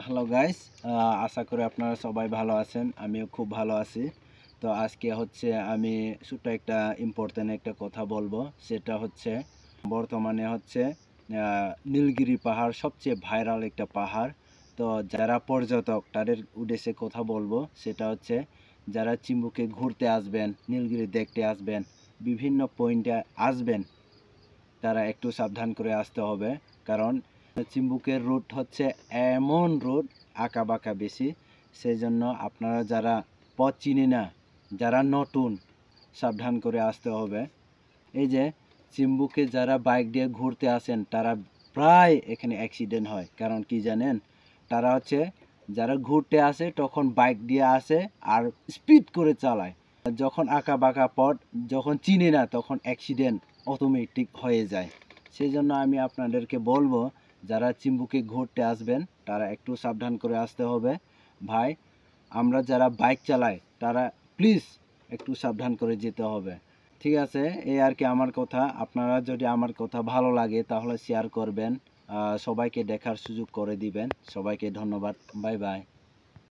Hello guys, আশা করি আপনারা সবাই ভালো আছেন। আমিও খুব ভালো আছি। তো আজকে হচ্ছে আমি ছোট্ট একটা ইম্পর্টেন্ট একটা কথা বলবো। সেটা হচ্ছে বর্তমানে হচ্ছে নীলগিরি পাহাড় সবচেয়ে ভাইরাল একটা পাহাড়। তো যারা পর্যটক তাদের উদ্দেশ্যে কথা বলবো। সেটা হচ্ছে যারা চিম্বুকে ঘুরতে আসবেন, নীলগিরি দেখতে আসবেন, বিভিন্ন পয়েন্টে আসবেন, তারা একটু সাবধান করে আসতে হবে। কারণ চিম্বুকের রুট হচ্ছে এমন রুট, আঁকাবাঁকা বেশি। সেই জন্য আপনারা যারা পথ চিনি না, যারা নতুন, সাবধান করে আসতে হবে। এই যে চিম্বুকে যারা বাইক দিয়ে ঘুরতে আসেন তারা প্রায় এখানে অ্যাক্সিডেন্ট হয়। কারণ কি জানেন, তারা হচ্ছে যারা ঘুরতে আসে তখন বাইক দিয়ে আসে আর স্পিড করে চালায়। যখন আঁকা বাঁকা পথ যখন চিনি না তখন অ্যাক্সিডেন্ট অটোমেটিক হয়ে যায়। সেই জন্য আমি আপনাদেরকে বলবো, যারা চিম্বুকে ঘুরতে আসবেন তারা একটু সাবধান করে আসতে হবে। ভাই, আমরা যারা বাইক চালাই তারা প্লিজ একটু সাবধান করে যেতে হবে। ঠিক আছে, এই আর কি আমার কথা। আপনারা যদি আমার কথা ভালো লাগে তাহলে শেয়ার করবেন, সবাইকে দেখার সুযোগ করে দিবেন। সবাইকে ধন্যবাদ। Bye bye.